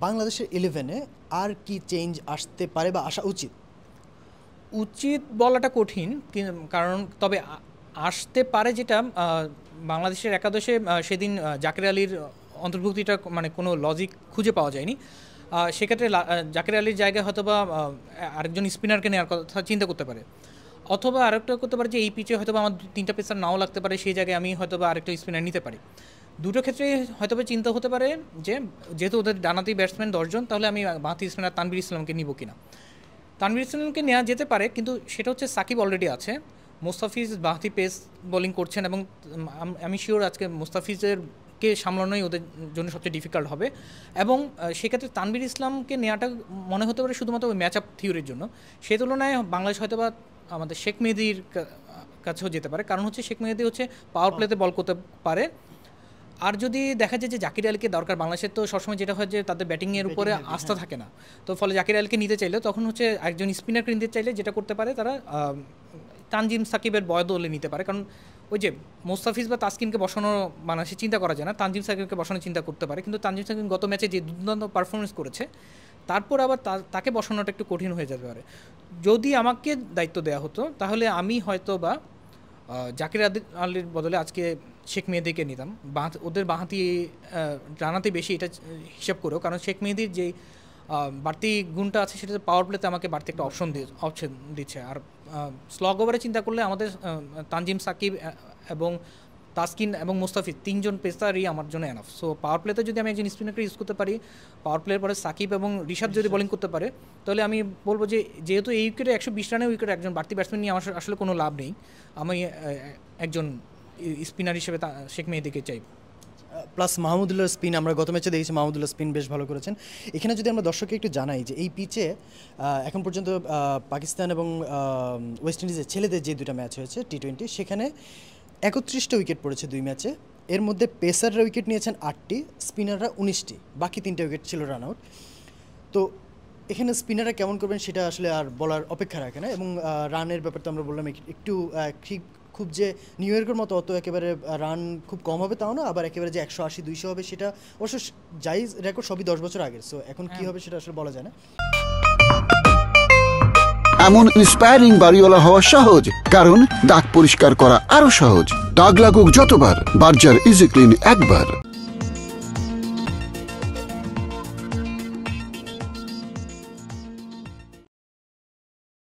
বাংলাদেশের 11-এ আর কি চেঞ্জ আসতে পারে বা আসা উচিত? উচিত বলাটা কঠিন, কারণ তবে আসতে পারে যেটা বাংলাদেশের একাদশে সেদিন জাকের আলীর অন্তর্ভুক্তিটা মানে কোনো লজিক খুঁজে পাওয়া যায়নি। সেক্ষেত্রে জাকের আলীর জায়গায় হয়তো বা আরেকজন স্পিনারকে নেওয়ার কথা চিন্তা করতে পারে, অথবা আরেকটা করতে পারে যে এই পিচে হয়তো আমার 3টা পেসার নাও লাগতে পারে, সেই জায়গায় আমি হয়তো বা আরেকটা স্পিনার নিতে পারি। দুটো ক্ষেত্রে হয়তো বা চিন্তা হতে পারে যে যেহেতু ওদের ডানাতি ব্যাটসম্যান 10 জন, তাহলে আমি বাঁহাতি স্পিনার তানভীর ইসলামকে নিব কিনা। তানভীর ইসলামকে নেওয়া যেতে পারে, কিন্তু সেটা হচ্ছে সাকিব অলরেডি আছে, মোস্তাফিজ বাঁহাতি পেস বোলিং করছেন, এবং আমি শিওর আজকে মোস্তাফিজেরকে সামলানোই ওদের জন্য সবচেয়ে ডিফিকাল্ট হবে। এবং সেক্ষেত্রে তানভীর ইসলামকে নেওয়াটা মনে হতে পারে শুধুমাত্র ওই ম্যাচ আপ থিওরির জন্য। সেই তুলনায় বাংলাদেশ হয়তো বা আমাদের শেখ মেহেদির কাছেও যেতে পারে, কারণ হচ্ছে শেখ মেহেদি হচ্ছে পাওয়ার প্লেতে বল করতে পারে। আর যদি দেখা যায় যে জাকির আলীকে দরকার, বাংলাদেশের তো সবসময় যেটা হয় যে তাদের ব্যাটিংয়ের উপরে আস্থা থাকে না, তো ফলে জাকির আলীকে নিতে চাইলে তখন হচ্ছে একজন স্পিনারকে নিতে চাইলে যেটা করতে পারে তারা তানজিম সাকিবের বদলে নিতে পারে, কারণ ওই যে মোস্তাফিজ বা তাসকিনকে বসানো বাংলাদেশে চিন্তা করা যায় না, তানজিম সাকিবকে বসানোর চিন্তা করতে পারে। কিন্তু তানজিম সাকিব গত ম্যাচে যে দুর্দান্ত পারফরমেন্স করেছে, তারপর আবার তাকে বসানোটা একটু কঠিন হয়ে যেতে পারে। যদি আমাকে দায়িত্ব দেওয়া হতো তাহলে আমি হয়তো বা জাকির আলীর বদলে আজকে শেখ মেহেদিকে নিতাম, ওদের বাঁহাতি রানাতে বেশি, এটা হিসাব করেও, কারণ শেখ মেহেদির যে বাড়তি গুণটা আছে সেটা পাওয়ার প্লেতে আমাকে বাড়তি একটা অপশন দিচ্ছে। আর স্লগ ওভারে চিন্তা করলে আমাদের তানজিম সাকিব এবং তাসকিন এবং মুস্তাফিজ 3 জন পেসারই আমার জন্য এনাফ। সো পাওয়ার প্লেতে যদি আমি একজন স্পিনারকে ইউজ করতে পারি, পাওয়ার প্লের পরে সাকিব এবং রিশাদ যদি বোলিং করতে পারে, তাহলে আমি বলবো যে যেহেতু এই উইকেটে 120 রানের উইকেটে একজন বাড়তি ব্যাটসম্যান নিয়ে আমার আসলে কোনো লাভ নেই, আমি একজন স্পিনার হিসেবে শেখ মেহেদিকে চাই। প্লাস মাহমুদুল্লাহর স্পিন আমরা গত ম্যাচে দেখেছি, মাহমুদুল্লাহ স্পিন বেশ ভালো করেছেন। এখানে যদি আমরা দর্শককে একটু জানাই যে এই পিচে এখন পর্যন্ত পাকিস্তান এবং ওয়েস্ট ইন্ডিজের ছেলেদের যে 2টা ম্যাচ হয়েছে T20, সেখানে 31টা উইকেট পড়েছে 2 ম্যাচে। এর মধ্যে পেসাররা উইকেট নিয়েছেন 8টি, স্পিনাররা 19টি, বাকি 3টা উইকেট ছিল রান আউট। তো এখানে স্পিনাররা কেমন করবেন সেটা আসলে আর বলার অপেক্ষা রাখে না। এবং রানের ব্যাপারে তো আমরা বললাম একটু খুব যে নিউ ইয়র্কের মতো অত একেবারে রান খুব কম হবে তাও না, আবার একেবারে যে 180-200 হবে সেটা অবশ্য জাইজ রেকর্ড সবই 10 বছর আগের। সো এখন কি হবে সেটা আসলে বলা যায় না। এমন ইন্সপায়ারিং বাড়িওয়ালা হওয়া সহজ, কারণ দাগ পরিষ্কার করা আরো সহজ। দাগ লাগুক যতবার, বার্জার ইজি ক্লিন একবার।